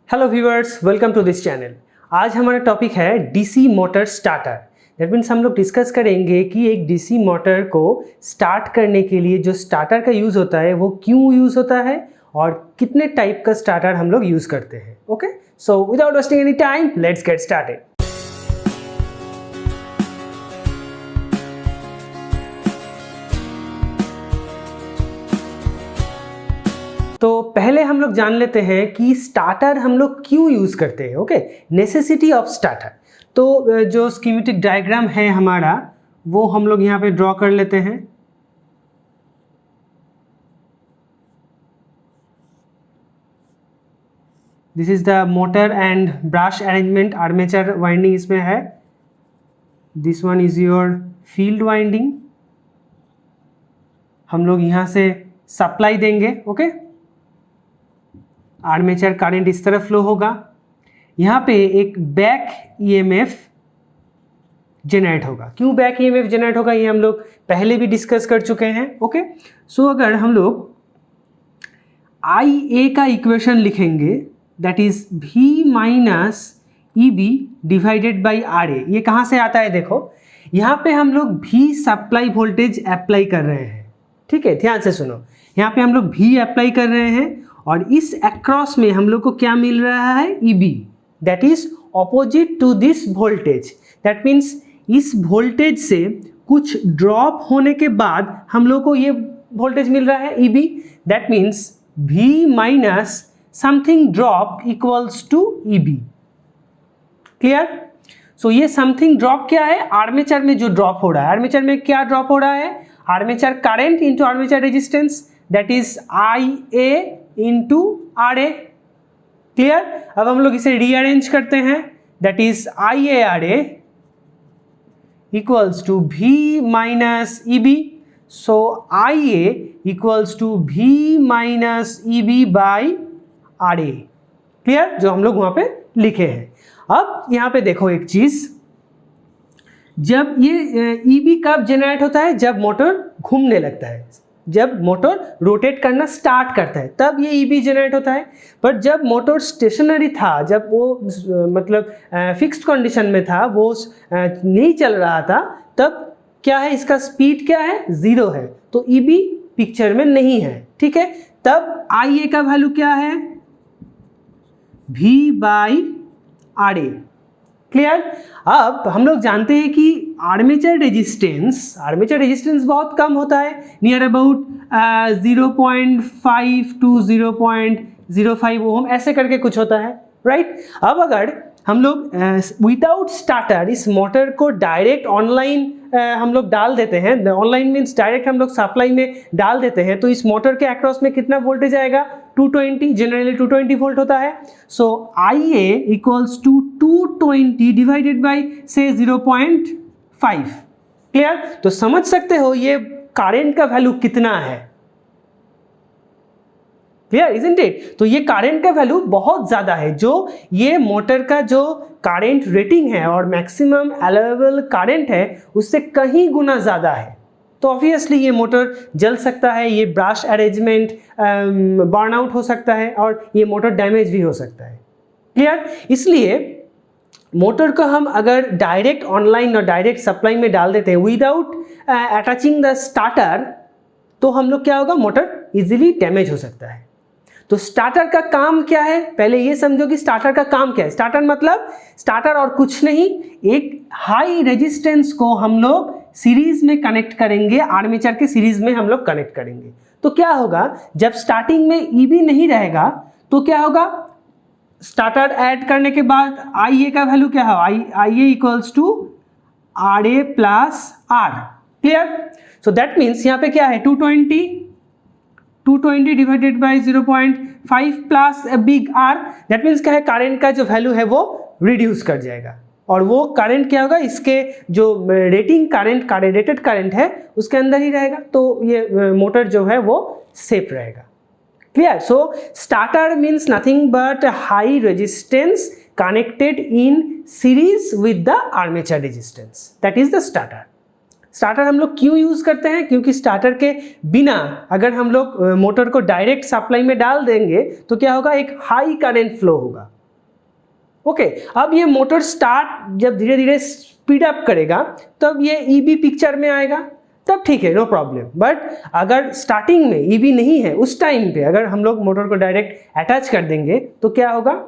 Hello viewers, welcome to this channel. आज हमारा topic है DC motor starter. That means हम लोग डिस्कस करेंगे कि एक डीसी मोटर को स्टार्ट करने के लिए जो स्टार्टर का यूज़ होता है वो क्यों यूज़ होता है और कितने टाइप का स्टार्टर हम लोग यूज़ करते हैं। Okay, so without wasting any time let's get started. तो पहले हम लोग जान लेते हैं कि स्टार्टर हम लोग क्यों यूज़ करते हैं। Okay, necessity of starter. तो जो स्कीमेटिक डायग्राम है हमारा वो हम लोग यहाँ पे ड्रॉ कर लेते हैं। This is the motor and brush arrangement. Armature winding इसमें है। This one is your field winding. हम लोग यहाँ से सप्लाई देंगे। ओके, आर्मेचर करंट इस तरह फ्लो होगा। यहाँ पे एक बैक ईएमएफ जनरेट होगा। क्यों बैक ईएमएफ जनरेट होगा ये हम लोग पहले भी डिस्कस कर चुके हैं। ओके, सो अगर हम लोग IA का इक्वेशन लिखेंगे that is V minus EB divided by RA। ये कहाँ से आता है? देखो, यहाँ पे हम लोग V सप्लाई वोल्टेज अप्लाई कर रहे हैं। ठीक है, ध्यान से सुनो। यहाँ पे हम लोग V अप्लाई कर रहे हैं और इस अक्रॉस में हम लोग को क्या मिल रहा है? EB, that is opposite to this voltage. That means इस वोल्टेज से कुछ ड्रॉप होने के बाद हम लोग को ये वोल्टेज मिल रहा है EB। That means V minus something drop equals to EB। Clear? So ये समथिंग ड्रॉप क्या है? आर्मेचर में जो ड्रॉप हो रहा है। आर्मेचर में क्या ड्रॉप हो रहा है? Armature current into armature resistance, that is IA into RA। Clear? अब हम लोग इसे रीअरेंज करते हैं। That is IARA equals to V minus EB। So IA equals to V minus EB by RA। Clear? जो हम लोग वहां पे लिखे हैं। अब यहाँ पे देखो एक चीज, जब ये EB कब जनरेट होता है? जब मोटर घूमने लगता है, जब मोटर रोटेट करना स्टार्ट करता है तब ये EB जनरेट होता है। पर जब मोटर स्टेशनरी था, जब वो मतलब फिक्स्ड कंडीशन में था, वो नहीं चल रहा था, तब क्या है? इसका स्पीड क्या है? 0 है, तो EB पिक्चर में नहीं है। ठीक है, तब IA का वैल्यू क्या है? V by RA। क्लियर? अब हम लोग जानते हैं कि आर्मेचर रेजिस्टेंस बहुत कम होता है, नियर अबाउट 0.5 टू 0.05 ओम, ऐसे करके कुछ होता है, राइट? अब अगर हम लोग विदाउट स्टार्टर इस मोटर को डायरेक्ट ऑनलाइन हम लोग डाल देते हैं, ऑनलाइन मीन्स डायरेक्ट हम लोग सप्लाई में डाल देते हैं, तो इस मोटर के अक्रॉस में कितना वोल्टेज आएगा? 220, जनरली 220 वोल्ट होता है। So IA equals to 220 divided by से 0.5। क्लियर? तो समझ सकते हो ये करंट का वैल्यू कितना है। Clear, isn't it? तो ये करंट का वैल्यू बहुत ज़्यादा है। जो ये मोटर का जो करंट रेटिंग है और मैक्सिमम अलाउएबल करंट है उससे कहीं गुना ज़्यादा है। तो ऑब्वियसली ये मोटर जल सकता है, ये ब्रश अरेंजमेंट बर्नआउट हो सकता है और ये मोटर डैमेज भी हो सकता है। क्लियर? इसलिए मोटर को हम अगर डायरेक्ट ऑनलाइन और डायरेक्ट सप्लाई में डाल देते हैं विदाउट अटैचिंग द स्टार्टर, तो हम लोग क्या होगा? मोटर इजीली डैमेज हो सकता है। तो स्टार्टर का काम क्या है? पहले ये समझो कि स्टार्टर का काम क्या है। स्टार्टर मतलब स्टार्टर और कुछ नहीं, एक हाई रेजिस्टेंस को हम लोग सीरीज में कनेक्ट करेंगे, आर्मेचर के सीरीज में हम लोग कनेक्ट करेंगे। तो क्या होगा? जब स्टार्टिंग में EB नहीं रहेगा तो क्या होगा? स्टार्टर ऐड करने के बाद IA का वैल्यू क्या है? IA equals to RA plus R। Clear? So that means यहाँ पे क्या है? 220 divided by 0.5 plus big R। That means क्या है? करंट का जो वैल्यू है वो रिड्यूस कर जाएगा और वो करंट क्या होगा? इसके जो रेटिंग करंट, रेटेड करंट है उसके अंदर ही रहेगा, तो ये मोटर जो है वो सेफ रहेगा। Clear? So starter means nothing but high resistance connected in series with the armature resistance, that is the starter. Starter हम लोग क्यों यूज करते हैं? क्योंकि स्टार्टर के बिना अगर हम लोग मोटर को डायरेक्ट सप्लाई में डाल देंगे तो क्या होगा, एक हाई करंट फ्लो होगा। ओके, अब ये मोटर स्टार्ट जब धीरे धीरे स्पीड अप करेगा तब ये ईबी पिक्चर में आएगा, तब ठीक है, नो प्रॉब्लम। बट अगर स्टार्टिंग में ईबी नहीं है, उस टाइम पे अगर हम लोग मोटर को डायरेक्ट अटैच कर देंगे तो क्या होगा,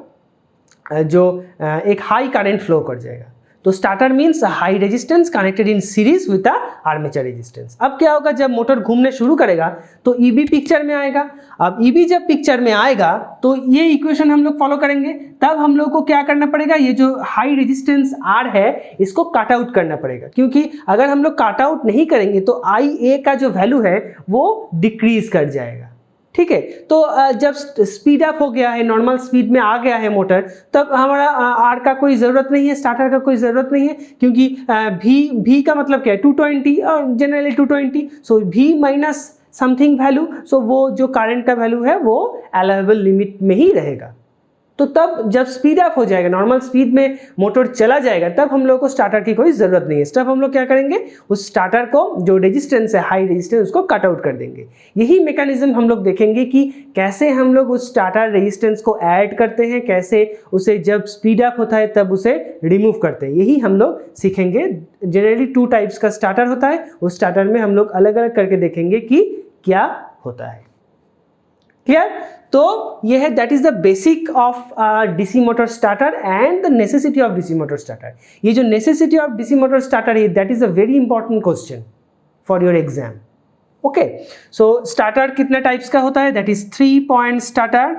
जो एक हाई करंट फ्लो कर जाएगा। तो starter means high resistance connected in series with the armature resistance. अब क्या होगा, जब मोटर घूमने शुरू करेगा तो ईबी पिक्चर में आएगा। अब ईबी जब पिक्चर में आएगा तो ये इक्वेशन हम लोग फॉलो करेंगे, तब हम लोग को क्या करना पड़ेगा, ये जो हाई रेजिस्टेंस आर है इसको काट आउट करना पड़ेगा, क्योंकि अगर हम लोग काट आउट नहीं करेंगे तो आई ए का जो वैल्यू है वो डिक्रीज कर जाएगा। ठीक है, तो जब स्पीड अप हो गया है, नॉर्मल स्पीड में आ गया है मोटर, तब हमारा आर का कोई ज़रूरत नहीं है, स्टार्टर का कोई ज़रूरत नहीं है, क्योंकि भी का मतलब क्या है, 220 और जनरली 220, सो भी माइनस समथिंग वैल्यू, सो वो जो करंट का वैल्यू है वो अलाउएबल लिमिट में ही रहेगा। तो तब जब स्पीड अप हो जाएगा, नॉर्मल स्पीड में मोटर चला जाएगा, तब हम लोग को स्टार्टर की कोई ज़रूरत नहीं है। तब हम लोग क्या करेंगे, उस स्टार्टर को जो रेजिस्टेंस है, हाई रेजिस्टेंस, उसको कट आउट कर देंगे। यही मैकेनिज्म हम लोग देखेंगे कि कैसे हम लोग उस स्टार्टर रेजिस्टेंस को ऐड करते हैं, कैसे उसे जब स्पीड अप होता है तब उसे रिमूव करते हैं, यही हम लोग सीखेंगे। जनरली 2 टाइप्स का स्टार्टर होता है, उस स्टार्टर में हम लोग अलग अलग करके देखेंगे कि क्या होता है। क्लियर? तो ये है, that is the basic of DC motor starter and the necessity of DC motor starter. ये जो necessity of DC motor starter है, that is a very important question for your exam. Okay, so starter कितने types का होता है, that is 3 point starter,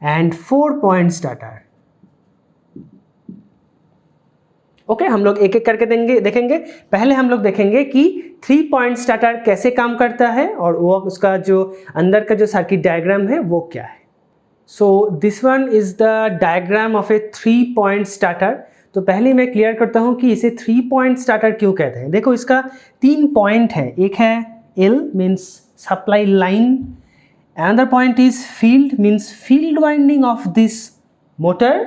and 4 point starter. Okay, हम लोग एक एक करके देखेंगे। पहले हम लोग देखेंगे कि 3 पॉइंट स्टार्टर कैसे काम करता है और वो उसका जो अंदर का जो सर्किट डायग्राम है वो क्या है। So this one is the diagram of A 3 point starter. तो पहले मैं क्लियर करता हूँ कि इसे 3 पॉइंट स्टार्टर क्यों कहते हैं। देखो, इसका 3 पॉइंट है, एक है L means supply line, another point is field means field winding of this motor,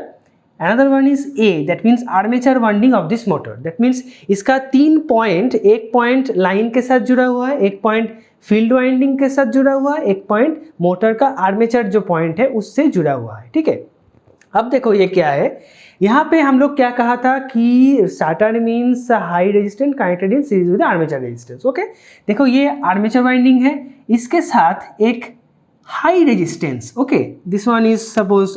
another one is A, that means armature winding of this motor। that means इसका 3 पॉइंट, एक पॉइंट लाइन के साथ जुड़ा हुआ है, एक पॉइंट फील्ड वाइंडिंग के साथ जुड़ा हुआ है, एक पॉइंट मोटर का आर्मेचर जो पॉइंट है उससे जुड़ा हुआ है। ठीक है, अब देखो ये क्या है, यहाँ पे हम लोग क्या कहा था कि starter means high resistance connected in series with armature resistance. Okay, देखो ये आर्मेचर वाइंडिंग है, इसके साथ एक high resistance. Okay, this one is suppose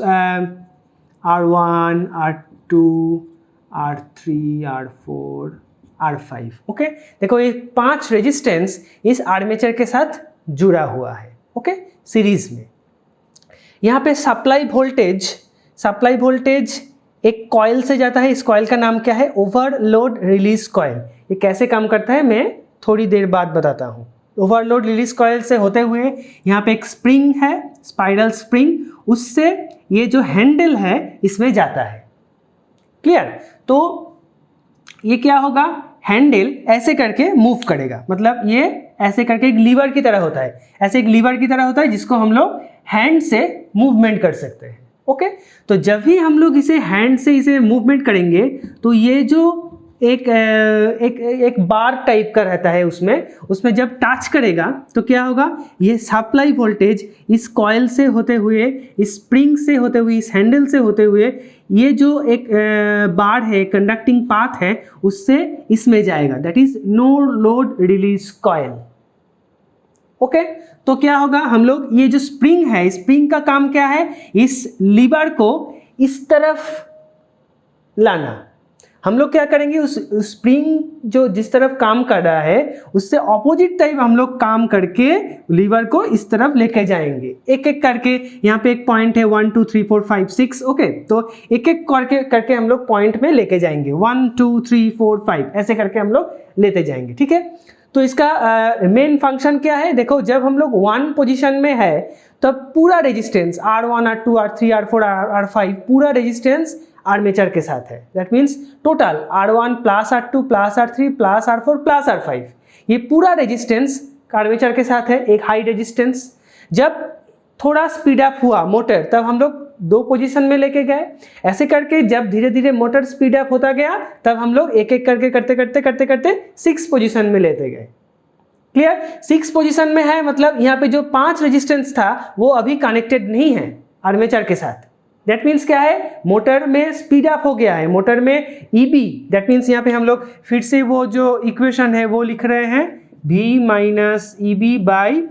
R1, R2, R3, R4, R5। Okay, देखो ये 5 रेजिस्टेंस इस आर्मेचर के साथ जुड़ा हुआ है। ओके, सीरीज में। यहाँ पे सप्लाई वोल्टेज एक कॉइल से जाता है। इस कॉइल का नाम क्या है, ओवरलोड रिलीज कॉइल। ये कैसे काम करता है मैं थोड़ी देर बाद बताता हूँ। ओवरलोड रिलीज कॉइल से होते हुए यहाँ पे एक स्प्रिंग है, स्पाइरल स्प्रिंग, उससे ये जो हैंडल है इसमें जाता है। क्लियर? तो ये क्या होगा, हैंडल ऐसे करके मूव करेगा, मतलब ये ऐसे करके एक लीवर की तरह होता है, ऐसे एक लीवर की तरह होता है जिसको हम लोग हैंड से मूवमेंट कर सकते हैं। ओके, तो जब भी हम लोग इसे हैंड से इसे मूवमेंट करेंगे तो ये जो एक बार टाइप का रहता है, उसमें जब टच करेगा तो क्या होगा, ये सप्लाई वोल्टेज इस कॉइल से होते हुए, इस स्प्रिंग से होते हुए, इस हैंडल से होते हुए, ये जो एक बार है, कंडक्टिंग पाथ है, उससे इसमें जाएगा, that is no load release coil. Okay, तो क्या होगा, हम लोग ये जो स्प्रिंग है, स्प्रिंग का काम क्या है, इस लीवर को इस तरफ लाना। हम लोग क्या करेंगे, उस स्प्रिंग जो जिस तरफ काम कर रहा है उससे ऑपोजिट टाइप हम लोग काम करके लीवर को इस तरफ लेके जाएंगे, एक एक करके। यहाँ पे एक पॉइंट है 1 2 3 4 5 6। ओके, तो एक एक करके हम लोग पॉइंट में लेके जाएंगे, 1 2 3 4 5 ऐसे करके हम लोग लेते जाएंगे। ठीक है, तो इसका मेन फंक्शन क्या है, देखो जब हम लोग 1 पोजिशन में है तब पूरा resistance R1 R2 R3 R4 R5 पूरा रेजिस्टेंस आर्मेचर के साथ है। That means total R1 plus R2 plus R3 plus R4 plus R5, ये पूरा रेजिस्टेंस आर्मेचर के साथ है, एक हाई रेजिस्टेंस। जब थोड़ा स्पीड अप हुआ मोटर, तब हम लोग 2 पोजीशन में लेके गए। ऐसे करके जब धीरे धीरे मोटर स्पीड अप होता गया, तब हम लोग एक एक करके करते 6 पोजीशन में लेते गए। क्लियर? 6 पोजीशन में है, मतलब यहाँ पे जो 5 रेजिस्टेंस था वो अभी कनेक्टेड नहीं है आर्मेचर के साथ। दैट मीन्स क्या है, मोटर में स्पीड अप हो गया है, मोटर में ईबी, दैट मीन्स यहाँ पे हम लोग फिर से वो जो इक्वेशन है वो लिख रहे हैं, V minus EB by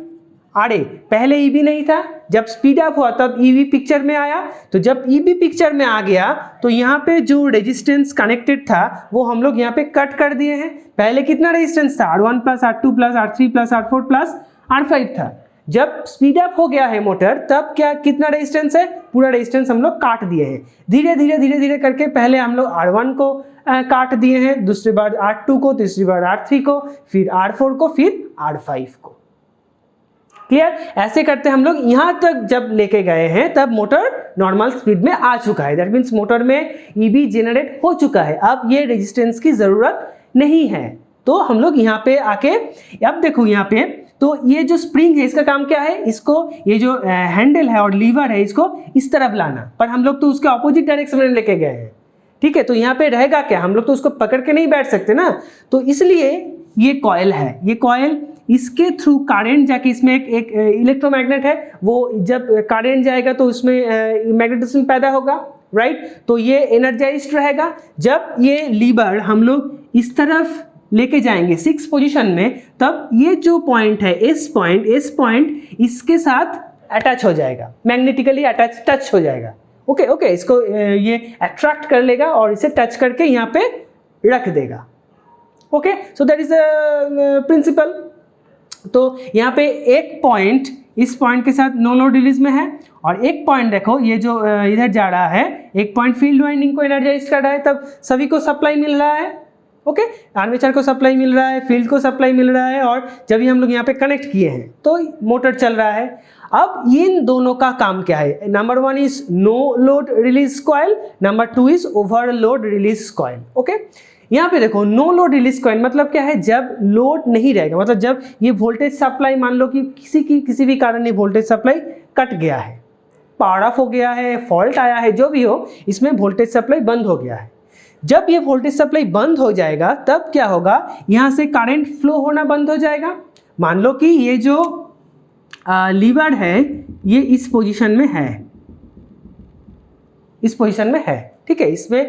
R A. पहले ईबी नहीं था, जब स्पीड अप हुआ तब ईबी पिक्चर में आया। तो जब ईबी पिक्चर में आ गया तो यहाँ पे जो रेजिस्टेंस कनेक्टेड था वो हम लोग यहाँ पे कट कर दिए हैं। पहले कितना रेजिस्टेंस था, R1 plus R2 plus R3 plus R4 plus R5 था। जब स्पीड अप हो गया है मोटर, तब क्या कितना रेजिस्टेंस है, पूरा रेजिस्टेंस हम लोग काट दिए हैं। धीरे धीरे करके पहले हम लोग R1 को काट दिए हैं, दूसरी बार R2 को, तीसरी बार R3 को, फिर R4 को, फिर R5 को। क्लियर? ऐसे करते हम लोग यहाँ तक जब लेके गए हैं, तब मोटर नॉर्मल स्पीड में आ चुका है। दैट मीन्स मोटर में ईबी जनरेट हो चुका है, अब ये रेजिस्टेंस की जरूरत नहीं है। तो हम लोग यहाँ पे आके अब देखो यहाँ पे, तो ये जो स्प्रिंग है इसका काम क्या है, इसको ये जो हैंडल है और लीवर है इसको इस तरफ लाना, पर हम लोग तो उसके ऑपोजिट डायरेक्शन में लेके गए हैं। ठीक है, तो यहाँ पे रहेगा क्या, हम लोग तो उसको पकड़ के नहीं बैठ सकते ना, तो इसलिए ये कॉइल है, ये कॉइल इसके थ्रू करंट जाके, इसमें एक इलेक्ट्रोमैग्नेट है, वो जब करंट जाएगा तो उसमें मैग्नेटिज्म पैदा होगा, राइट। तो ये एनर्जाइज्ड रहेगा। जब ये लीवर हम लोग इस तरफ लेके जाएंगे 6 पोजीशन में, तब ये जो पॉइंट है एस पॉइंट इसके साथ अटैच हो जाएगा, मैग्नेटिकली टच हो जाएगा। ओके, इसको ये अट्रैक्ट कर लेगा और इसे टच करके यहाँ पे रख देगा। Okay, so that is the principle. तो यहाँ पे एक पॉइंट इस पॉइंट के साथ नो लोड रिलीज में है, और एक पॉइंट देखो ये जो इधर जा रहा है, एक पॉइंट फील्ड वाइंडिंग को एनर्जाइज कर रहा है, तब सभी को सप्लाई मिल रहा है। ओके, आर्मेचर को सप्लाई मिल रहा है, फील्ड को सप्लाई मिल रहा है, और जब भी हम लोग यहाँ पे कनेक्ट किए हैं तो मोटर चल रहा है। अब इन दोनों का काम क्या है, number 1 is no load release coil, number 2 is overload release coil. Okay, यहाँ पे देखो नो लोड रिलीज कॉइल मतलब क्या है, जब लोड नहीं रहेगा, मतलब जब ये वोल्टेज सप्लाई, मान लो कि किसी भी कारण ये वोल्टेज सप्लाई कट गया है, पावर ऑफ हो गया है, फॉल्ट आया है, जो भी हो, इसमें वोल्टेज सप्लाई बंद हो गया है। जब ये वोल्टेज सप्लाई बंद हो जाएगा तब क्या होगा, यहाँ से करंट फ्लो होना बंद हो जाएगा। मान लो कि ये जो लीवर है ये इस पोजीशन में है, इस पोजीशन में है, ठीक है, इसमें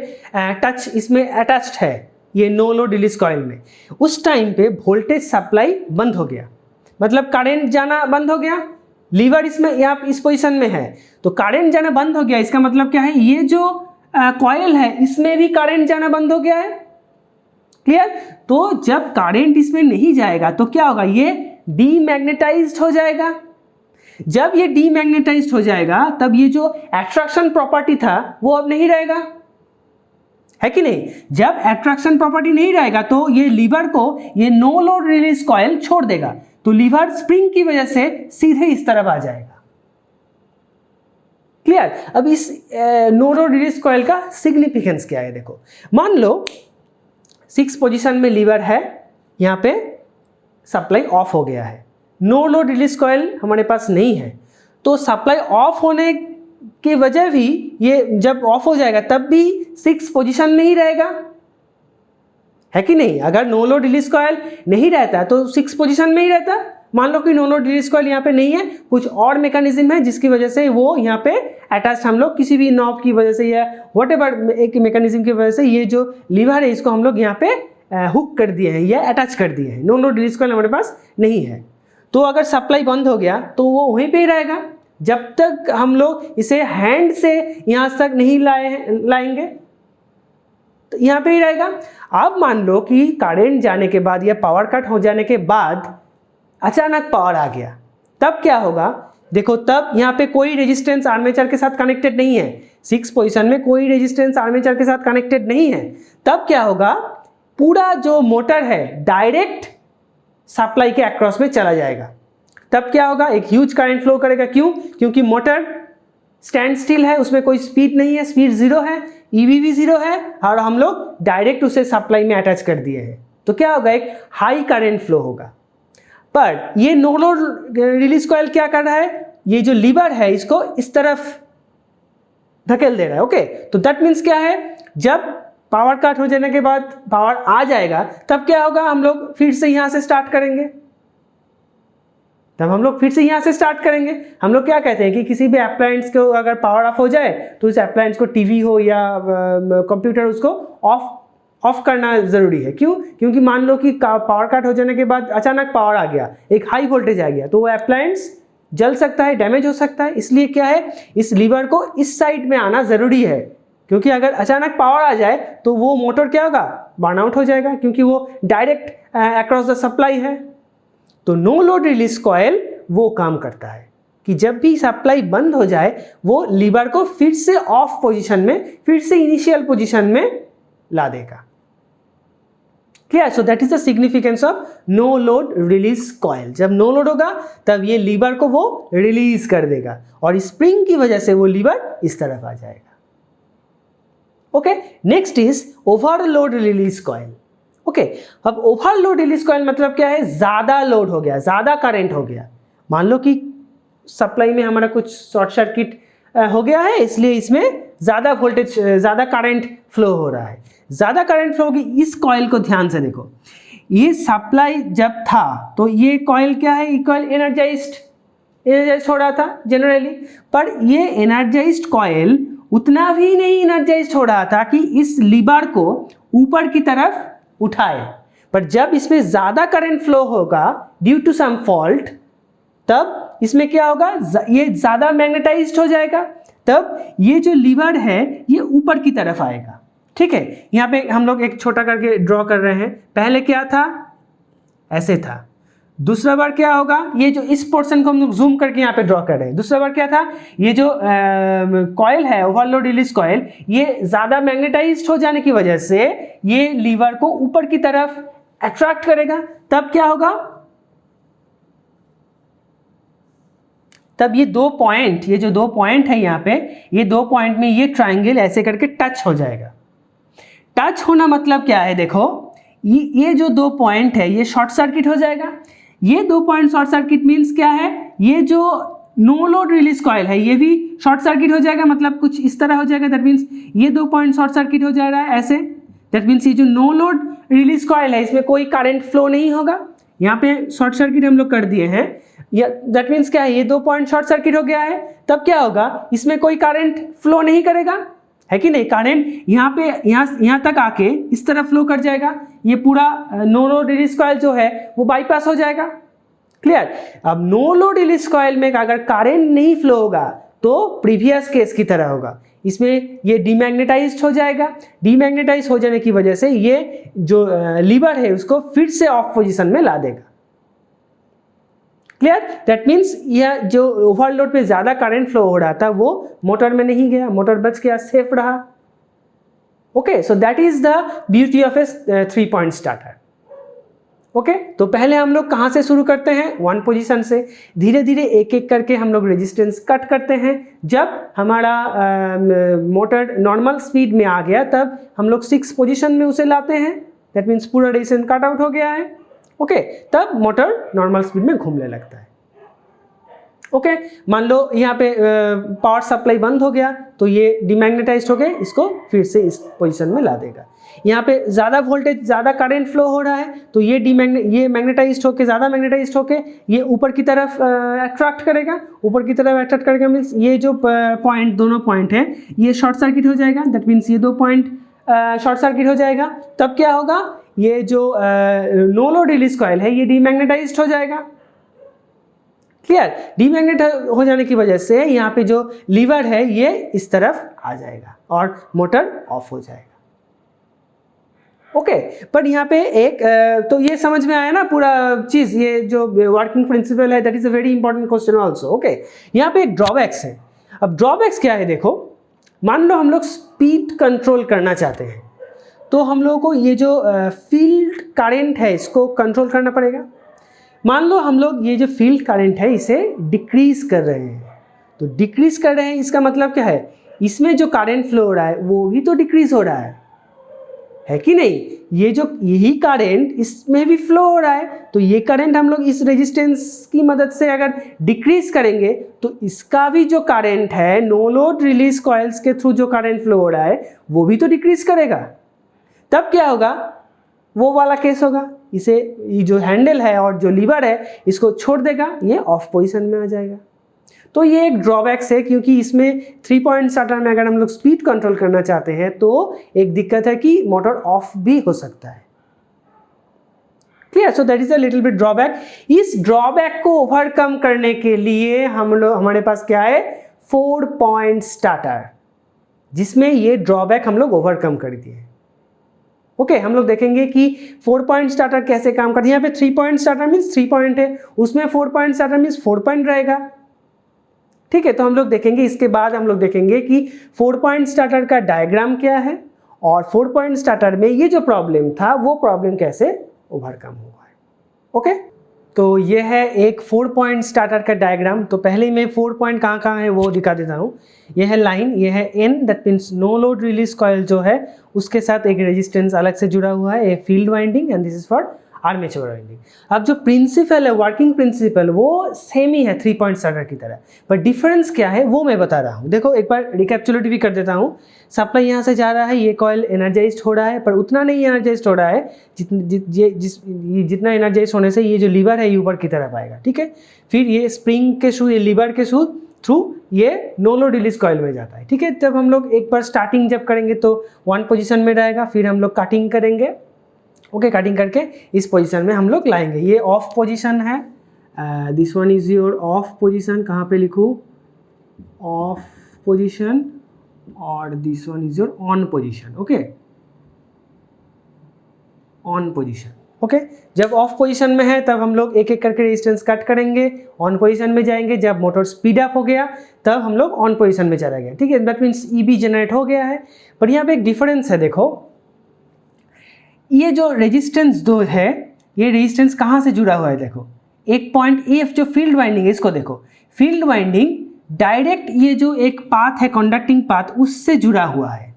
इसमें अटैच्ड है ये नो लोड रिलीज कॉइल में। उस टाइम पे वोल्टेज सप्लाई बंद हो गया, मतलब करंट जाना बंद हो गया। लीवर इसमें यहाँ इस पोजीशन में है, तो करंट जाना बंद हो गया, इसका मतलब क्या है, ये जो कॉइल है इसमें भी करंट जाना बंद हो गया है। क्लियर? तो जब करंट इसमें नहीं जाएगा तो क्या होगा, ये डीमैग्नेटाइज्ड हो जाएगा। जब ये डीमैग्नेटाइज्ड हो जाएगा तब ये जो अट्रैक्शन प्रॉपर्टी था वो अब नहीं रहेगा, है कि नहीं। जब अट्रैक्शन प्रॉपर्टी नहीं रहेगा तो ये लीवर को ये नो लोड रिलीज कॉइल छोड़ देगा, तो लीवर स्प्रिंग की वजह से सीधे इस तरफ आ जाएगा। क्लियर? अब इस नो लोड रिलीज कॉइल का सिग्निफिकेंस क्या है, देखो मान लो 6 पोजीशन में लीवर है, यहाँ पे सप्लाई ऑफ हो गया है, नो लोड रिलीज कॉइल हमारे पास नहीं है, तो सप्लाई ऑफ होने की वजह भी ये जब ऑफ हो जाएगा तब भी 6 पोजीशन में ही रहेगा, है कि नहीं। अगर नो लोड रिलीज कॉइल नहीं रहता तो 6 पोजीशन में ही रहता। मान लो कि नो लोड रिलीज कॉइल यहाँ पे नहीं है, कुछ और मैकेनिज्म है जिसकी वजह से वो यहाँ पे अटैच, हम लोग किसी भी नॉब की वजह से या व्हाटएवर एक मैकेनिज्म की वजह से ये जो लीवर है इसको हम लोग यहाँ पे हुक कर दिए हैं या अटैच कर दिए हैं, नो लोड रिलीज कॉइल हमारे पास नहीं है। तो अगर सप्लाई बंद हो गया तो वो वहीं पे ही रहेगा जब तक हम लोग इसे हैंड से यहाँ तक नहीं लाएंगे, तो यहाँ पे ही रहेगा। अब मान लो कि करंट जाने के बाद या पावर कट हो जाने के बाद अचानक पावर आ गया, तब क्या होगा, देखो तब यहाँ पे कोई रेजिस्टेंस आर्मेचर के साथ कनेक्टेड नहीं है, 6 पोजीशन में कोई रेजिस्टेंस आर्मेचर के साथ कनेक्टेड नहीं है। तब क्या होगा, पूरा जो मोटर है डायरेक्ट सप्लाई के अक्रॉस में चला जाएगा। तब क्या होगा, एक ह्यूज करंट फ्लो करेगा। क्यों? क्योंकि मोटर स्टैंड स्टिल है, उसमें कोई स्पीड नहीं है, स्पीड 0 है, ईबी भी 0 है, और हम लोग डायरेक्ट उसे सप्लाई में अटैच कर दिए हैं। तो क्या होगा, एक हाई करंट फ्लो होगा। पर ये नो लोड रिलीज कॉइल क्या कर रहा है, ये जो लीवर है इसको इस तरफ धकेल दे रहा है। ओके, तो दैट मीन्स क्या है, जब पावर कट हो जाने के बाद पावर आ जाएगा तब क्या होगा, हम लोग फिर से यहां से स्टार्ट करेंगे। हम लोग क्या कहते हैं कि किसी भी अप्लायंस को अगर पावर ऑफ हो जाए तो उस अप्लायंस को, टीवी हो या कंप्यूटर, उसको ऑफ करना जरूरी है। क्यों? क्योंकि मान लो कि पावर कट हो जाने के बाद अचानक पावर आ गया, एक हाई वोल्टेज आ गया, तो वो अप्लायंस जल सकता है, डैमेज हो सकता है। इसलिए क्या है, इस लीवर को इस साइड में आना जरूरी है, क्योंकि अगर अचानक पावर आ जाए तो वो मोटर क्या होगा, बर्न आउट हो जाएगा, क्योंकि वो डायरेक्ट अक्रॉस द सप्लाई है। तो नो लोड रिलीज कॉइल वो काम करता है कि जब भी सप्लाई बंद हो जाए वो लीवर को फिर से ऑफ पोजीशन में, फिर से इनिशियल पोजीशन में ला देगा। Clear? So that is the significance of no load release coil. जब नो लोड होगा तब ये लीवर को वो रिलीज कर देगा और स्प्रिंग की वजह से वो लीवर इस तरफ आ जाएगा। Okay, next is overload release coil. Okay, अब ओवरलोड रिलीज कॉइल मतलब क्या है, ज्यादा लोड हो गया, ज्यादा करंट हो गया। मान लो कि सप्लाई में हमारा कुछ शॉर्ट सर्किट हो गया है, इसलिए इसमें ज्यादा वोल्टेज, ज्यादा करंट फ्लो हो रहा है। ज्यादा करंट फ्लो होगी, इस कॉइल को ध्यान से देखो, ये सप्लाई जब था तो ये कॉइल क्या है, ये कॉइल एनर्जाइज्ड हो रहा था जनरली, पर ये एनर्जाइज्ड कॉइल उतना भी नहीं एनर्जाइज्ड हो रहा था कि इस लीवर को ऊपर की तरफ उठाए। पर जब इसमें ज्यादा करंट फ्लो होगा ड्यू टू सम फॉल्ट, तब इसमें क्या होगा, ये ज्यादा मैग्नेटाइज्ड हो जाएगा, तब ये जो लीवर है ये ऊपर की तरफ आएगा। ठीक है, यहाँ पे हम लोग एक छोटा करके ड्रॉ कर रहे हैं। पहले क्या था, ऐसे था। दूसरा बार क्या होगा, ये जो इस पोर्शन को हम लोग जूम करके यहाँ पे ड्रॉ कर रहे हैं। दूसरा बार क्या था, ये जो कॉइल है, ओवरलोड रिलीज कॉइल, ये ज्यादा मैग्नेटाइज्ड हो जाने की वजह से ये लीवर को ऊपर की तरफ अट्रैक्ट करेगा। तब क्या होगा, तब ये दो पॉइंट, ये जो दो पॉइंट है यहाँ पे, ये दो पॉइंट में ये ट्राइंगल ऐसे करके टच हो जाएगा। टच होना मतलब क्या है, देखो ये जो दो पॉइंट है ये शॉर्ट सर्किट हो जाएगा। ये दो पॉइंट शॉर्ट सर्किट मीन्स क्या है, ये जो नो लोड रिलीज कॉइल है ये भी शॉर्ट सर्किट हो जाएगा, मतलब कुछ इस तरह हो जाएगा। दैट मीन्स ये दो पॉइंट शॉर्ट सर्किट हो जा रहा है ऐसे। दैट मीन्स ये जो नो लोड रिलीज कॉइल है इसमें कोई करंट फ्लो नहीं होगा। यहाँ पे शॉर्ट सर्किट हम लोग कर दिए हैं। दैट मीन्स क्या है, ये दो पॉइंट शॉर्ट सर्किट हो गया है, तब क्या होगा, इसमें कोई करंट फ्लो नहीं करेगा, है कि नहीं। करंट यहाँ पे यहाँ तक आके इस तरह फ्लो कर जाएगा, ये पूरा नो लोड रिलीज कॉइल जो है वो बाईपास हो जाएगा। क्लियर? अब नो लोड रिलीज कॉइल में अगर करंट नहीं फ्लो होगा तो प्रीवियस केस की तरह होगा, इसमें ये डीमैग्नेटाइज्ड हो जाएगा। डीमैग्नेटाइज हो जाने की वजह से ये जो लीवर है उसको फिर से ऑफ पोजीशन में ला देगा। क्लियर? दैट मीन्स यह जो ओवरलोड पे ज्यादा करंट फ्लो हो रहा था वो मोटर में नहीं गया, मोटर बच गया, सेफ रहा। Okay, so that is the beauty of A 3 point starter. Okay, तो पहले हम लोग कहाँ से शुरू करते हैं, वन पोजीशन से। धीरे धीरे एक एक करके हम लोग रेजिस्टेंस कट करते हैं। जब हमारा मोटर नॉर्मल स्पीड में आ गया तब हम लोग 6 पोजीशन में उसे लाते हैं। दैट मीन्स पूरा रेजिस्टेंस कट आउट हो गया है। ओके, तब मोटर नॉर्मल स्पीड में घूमने लगता है। ओके, मान लो यहाँ पे पावर सप्लाई बंद हो गया तो ये डिमैग्नेटाइज्ड हो गए, इसको फिर से इस पोजीशन में ला देगा। यहाँ पे ज़्यादा वोल्टेज, ज़्यादा करंट फ्लो हो रहा है तो ये मैग्नेटाइज्ड होके, ज़्यादा मैग्नेटाइज्ड होके ये ऊपर की तरफ अट्रैक्ट करेगा। ऊपर की तरफ अट्रैक्ट करेगा मीन्स ये जो पॉइंट, दोनों पॉइंट है ये शॉर्ट सर्किट हो जाएगा। दैट मीन्स ये दो पॉइंट शॉर्ट सर्किट हो जाएगा। तब क्या होगा, ये जो नो लोड रिलीज कॉइल है ये डीमैग्नेटाइज्ड हो जाएगा। क्लियर? डीमैग्नेट हो जाने की वजह से यहाँ पे जो लीवर है ये इस तरफ आ जाएगा और मोटर ऑफ हो जाएगा। ओके, पर यहाँ पे एक तो ये समझ में आया ना पूरा चीज, ये जो वर्किंग प्रिंसिपल है, that is a very important question also. Okay, यहाँ पे एक ड्रॉबैक्स है। अब ड्रॉबैक्स क्या है, देखो मान लो हम लोग स्पीड कंट्रोल करना चाहते हैं तो हम लोगों को ये जो फील्ड करंट है इसको कंट्रोल करना पड़ेगा। मान लो हम लोग ये जो फील्ड करंट है इसे डिक्रीज कर रहे हैं, तो डिक्रीज कर रहे हैं इसका मतलब क्या है, इसमें जो करंट फ्लो हो रहा है वो भी तो डिक्रीज हो रहा है। है कि नहीं? ये जो यही करंट इसमें भी फ्लो हो रहा है, तो ये करंट हम लोग इस रेजिस्टेंस की मदद से अगर डिक्रीज करेंगे तो इसका भी जो करंट है नो लोड रिलीज कॉइल्स के थ्रू जो करंट फ्लो हो रहा है वो भी तो डिक्रीज करेगा। तब क्या होगा, वो वाला केस होगा, इसे ये जो हैंडल है और जो लीवर है इसको छोड़ देगा, ये ऑफ पोजीशन में आ जाएगा। तो ये एक ड्रॉबैक्स है, क्योंकि इसमें 3 पॉइंट स्टार्टर में अगर हम लोग स्पीड कंट्रोल करना चाहते हैं तो एक दिक्कत है कि मोटर ऑफ भी हो सकता है। Clear? So that is a little bit drawback. इस ड्रॉबैक को ओवरकम करने के लिए हमारे पास क्या है, 4 पॉइंट स्टार्टर, जिसमें ये ड्रॉबैक हम लोग ओवरकम कर दिए। ओके, हम लोग देखेंगे कि 4 पॉइंट स्टार्टर कैसे काम करती है। यहाँ पे 3 पॉइंट स्टार्टर मीन्स 3 पॉइंट है, उसमें 4 पॉइंट स्टार्टर मीन्स 4 पॉइंट रहेगा। ठीक है, तो हम लोग देखेंगे, इसके बाद हम लोग देखेंगे कि 4 पॉइंट स्टार्टर का डायग्राम क्या है और 4 पॉइंट स्टार्टर में ये जो प्रॉब्लम था वो प्रॉब्लम कैसे ओवरकम हुआ है। ओके, तो ये है एक 4 पॉइंट स्टार्टर का डायग्राम। तो पहले मैं 4 पॉइंट कहाँ है वो दिखा देता हूँ। ये है लाइन, ये है N, that means no load release coil जो है उसके साथ एक रेजिस्टेंस अलग से जुड़ा हुआ है, a field winding, and this is for armature winding. अब जो प्रिंसिपल है, वर्किंग प्रिंसिपल, वो सेम ही है 3 पॉइंट स्टार्टर की तरह, पर डिफरेंस क्या है वो मैं बता रहा हूँ। देखो एक बार रिकैप्चुलेट भी कर देता हूँ। सप्लाई यहाँ से जा रहा है, ये कॉइल एनर्जाइज्ड हो रहा है, पर उतना नहीं एनर्जाइज्ड हो रहा है जितना एनर्जाइज होने से ये जो लीवर है ये ऊपर की तरफ आएगा। ठीक है, फिर ये स्प्रिंग के थ्रू, ये लीवर के थ्रू ये नो लोड रिलीज कॉइल में जाता है। ठीक है, जब हम लोग एक बार स्टार्टिंग जब करेंगे तो 1 पोजीशन में रहेगा, फिर हम लोग कटिंग करेंगे। ओके, कटिंग करके इस पोजीशन में हम लोग लाएंगे। ये ऑफ पोजीशन है, this one is your of position. कहाँ पे लिखूँ, ऑफ पोजीशन, और this one is your on position. Okay, on position. Okay, जब ऑफ पोजीशन में है तब हम लोग एक एक करके रेजिस्टेंस कट करेंगे, ऑन पोजीशन में जाएंगे। जब मोटर स्पीड अप हो गया तब हम लोग ऑन पोजीशन में चला गया। ठीक है, दैट मीन्स ईबी जनरेट हो गया है। पर यहाँ पे एक डिफरेंस है, देखो ये जो रेजिस्टेंस दो है, ये रेजिस्टेंस कहाँ से जुड़ा हुआ है, देखो एक पॉइंट एफ जो फील्ड वाइंडिंग है, इसको देखो, फील्ड वाइंडिंग डायरेक्ट ये जो एक पाथ है, कंडक्टिंग पाथ, उससे जुड़ा हुआ है।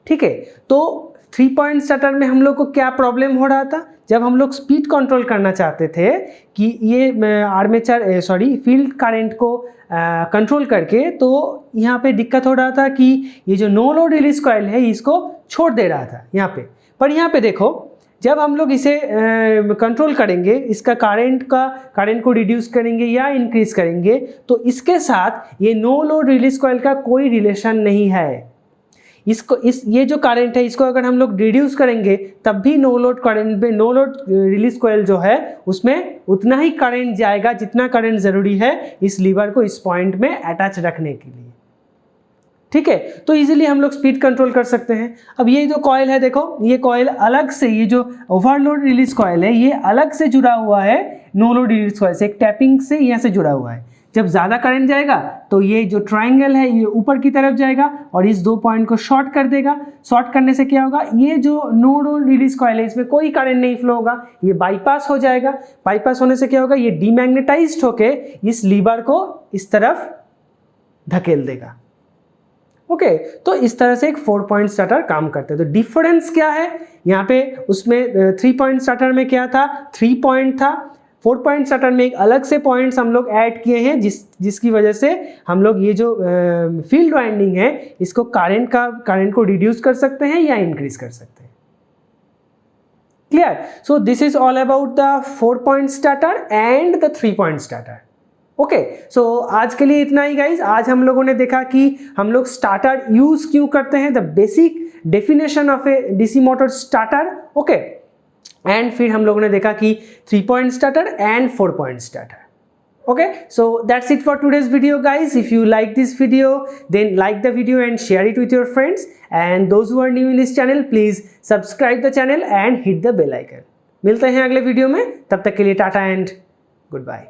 ठीक है, तो 3 पॉइंट स्टार्टर में हम लोग को क्या प्रॉब्लम हो रहा था, जब हम लोग स्पीड कंट्रोल करना चाहते थे कि ये आर्मेचर फील्ड करंट को कंट्रोल करके, तो यहाँ पे दिक्कत हो रहा था कि ये जो नो लोड रिलीज कॉइल है इसको छोड़ दे रहा था यहाँ पे। पर यहाँ पे देखो, जब हम लोग इसे कंट्रोल करेंगे, इसका करंट को रिड्यूस करेंगे या इंक्रीज करेंगे, तो इसके साथ ये नो लोड रिलीज कॉइल का कोई रिलेशन नहीं है। ये जो करंट है इसको अगर हम लोग रिड्यूस करेंगे तब भी नो लोड करंट में, नो लोड रिलीज कॉइल जो है उसमें उतना ही करंट जाएगा जितना करंट जरूरी है इस लीवर को इस पॉइंट में अटैच रखने के लिए। ठीक है, तो इजीली हम लोग स्पीड कंट्रोल कर सकते हैं। अब ये जो कॉइल है, देखो ये कॉइल अलग से, ये जो ओवरलोड रिलीज कॉइल है ये अलग से जुड़ा हुआ है नो लोड रिलीज कॉइल से, एक टैपिंग से यहाँ से जुड़ा हुआ है। जब ज़्यादा करंट जाएगा तो ये जो ट्रायंगल है ये ऊपर की तरफ जाएगा और इस 2 पॉइंट को शॉर्ट कर देगा। शॉर्ट करने से क्या होगा, ये जो नो लोड रिलीज कॉइल है इसमें कोई करंट नहीं फ्लो होगा, ये बाईपास हो जाएगा। बाईपास होने से क्या होगा, ये डीमैग्नेटाइज्ड होके इस लीवर को इस तरफ धकेल देगा। ओके, तो इस तरह से एक 4 पॉइंट स्टार्टर काम करते हैं। तो डिफरेंस क्या है यहाँ पे, उसमें 3 पॉइंट स्टार्टर में क्या था, 3 पॉइंट था। 4 पॉइंट स्टार्टर में एक अलग से पॉइंट्स हम लोग ऐड किए हैं, जिसकी वजह से हम लोग ये जो फील्ड वाइंडिंग है इसको करंट को रिड्यूस कर सकते हैं या इंक्रीज कर सकते हैं। Clear? So this is all about the 4 point starter and the 3 point starter. Okay, so आज के लिए इतना ही गाइज। आज हम लोगों ने देखा कि हम लोग स्टार्टर यूज क्यों करते हैं, the basic definition of A DC motor starter. Okay, and फिर हम लोगों ने देखा कि 3 point starter and 4 point starter. Okay, so that's it for today's video guys. If you like this video then like the video and share it with your friends, and those who are new in this channel please subscribe the channel and hit the bell icon. मिलते हैं अगले video में, तब तक के लिए Tata and good bye.